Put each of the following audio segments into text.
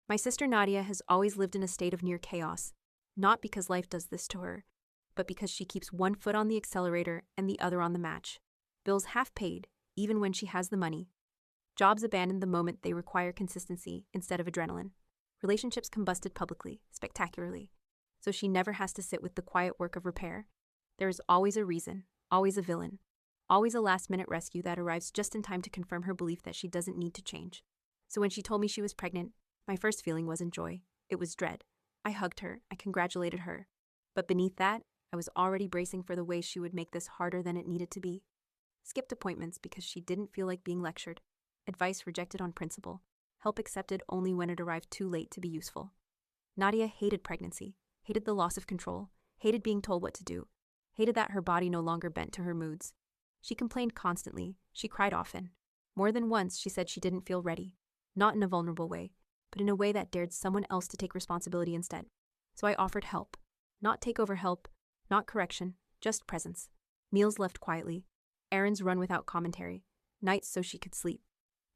My sister Nadia has always lived in a state of near chaos, not because life does this to her, but because she keeps one foot on the accelerator and the other on the match. Bills half paid, even when she has the money. Jobs abandoned the moment they require consistency instead of adrenaline. Relationships combusted publicly, spectacularly. So she never has to sit with the quiet work of repair. There is always a reason, always a villain, always a last-minute rescue that arrives just in time to confirm her belief that she doesn't need to change. So when she told me she was pregnant, my first feeling wasn't joy, it was dread. I hugged her, I congratulated her. But beneath that, I was already bracing for the way she would make this harder than it needed to be. Skipped appointments because she didn't feel like being lectured. Advice rejected on principle. Help accepted only when it arrived too late to be useful. Nadia hated pregnancy, hated the loss of control, hated being told what to do, hated that her body no longer bent to her moods. She complained constantly, she cried often. More than once, she said she didn't feel ready. Not in a vulnerable way, but in a way that dared someone else to take responsibility instead. So I offered help. Not takeover help, not correction, just presence. Meals left quietly, errands run without commentary, nights so she could sleep.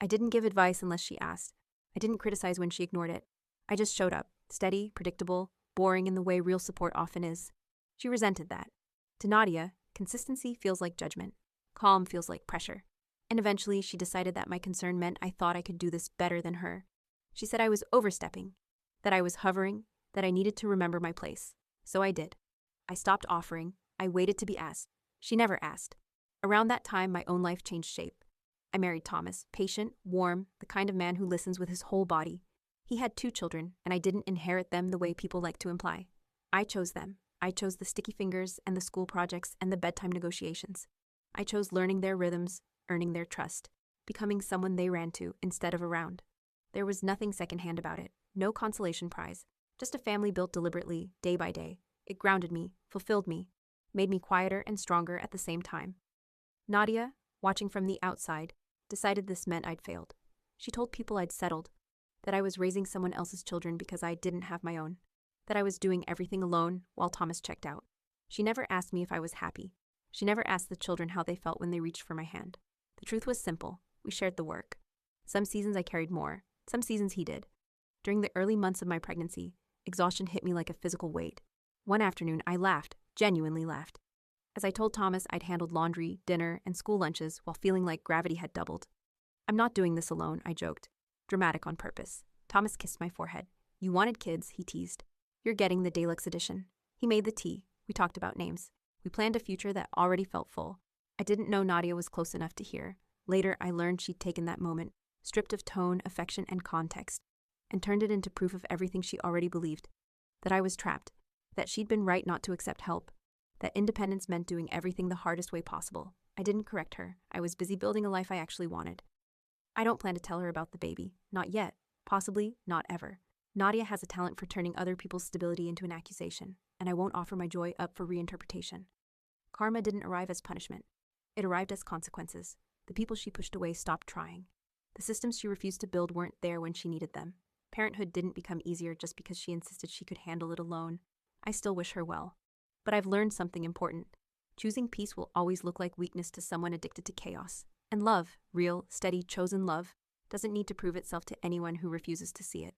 I didn't give advice unless she asked. I didn't criticize when she ignored it. I just showed up, steady, predictable, boring in the way real support often is. She resented that. To Nadia, consistency feels like judgment. Calm feels like pressure. And eventually, she decided that my concern meant I thought I could do this better than her. She said I was overstepping, that I was hovering, that I needed to remember my place. So I did. I stopped offering. I waited to be asked. She never asked. Around that time, my own life changed shape. I married Thomas, patient, warm, the kind of man who listens with his whole body. He had 2 children, and I didn't inherit them the way people like to imply. I chose them. I chose the sticky fingers and the school projects and the bedtime negotiations. I chose learning their rhythms, earning their trust, becoming someone they ran to instead of around. There was nothing secondhand about it, no consolation prize, just a family built deliberately, day by day. It grounded me, fulfilled me, made me quieter and stronger at the same time. Nadia, watching from the outside, decided this meant I'd failed. She told people I'd settled, that I was raising someone else's children because I didn't have my own, that I was doing everything alone while Thomas checked out. She never asked me if I was happy. She never asked the children how they felt when they reached for my hand. The truth was simple. We shared the work. Some seasons I carried more. Some seasons he did. During the early months of my pregnancy, exhaustion hit me like a physical weight. One afternoon, I laughed, genuinely laughed. As I told Thomas I'd handled laundry, dinner, and school lunches while feeling like gravity had doubled. I'm not doing this alone, I joked. Dramatic on purpose. Thomas kissed my forehead. You wanted kids, he teased. You're getting the deluxe edition. He made the tea. We talked about names. We planned a future that already felt full. I didn't know Nadia was close enough to hear. Later, I learned she'd taken that moment, stripped of tone, affection, and context, and turned it into proof of everything she already believed. That I was trapped. That she'd been right not to accept help. That independence meant doing everything the hardest way possible. I didn't correct her. I was busy building a life I actually wanted. I don't plan to tell her about the baby. Not yet. Possibly not ever. Nadia has a talent for turning other people's stability into an accusation, and I won't offer my joy up for reinterpretation. Karma didn't arrive as punishment. It arrived as consequences. The people she pushed away stopped trying. The systems she refused to build weren't there when she needed them. Parenthood didn't become easier just because she insisted she could handle it alone. I still wish her well. But I've learned something important. Choosing peace will always look like weakness to someone addicted to chaos. And love, real, steady, chosen love, doesn't need to prove itself to anyone who refuses to see it.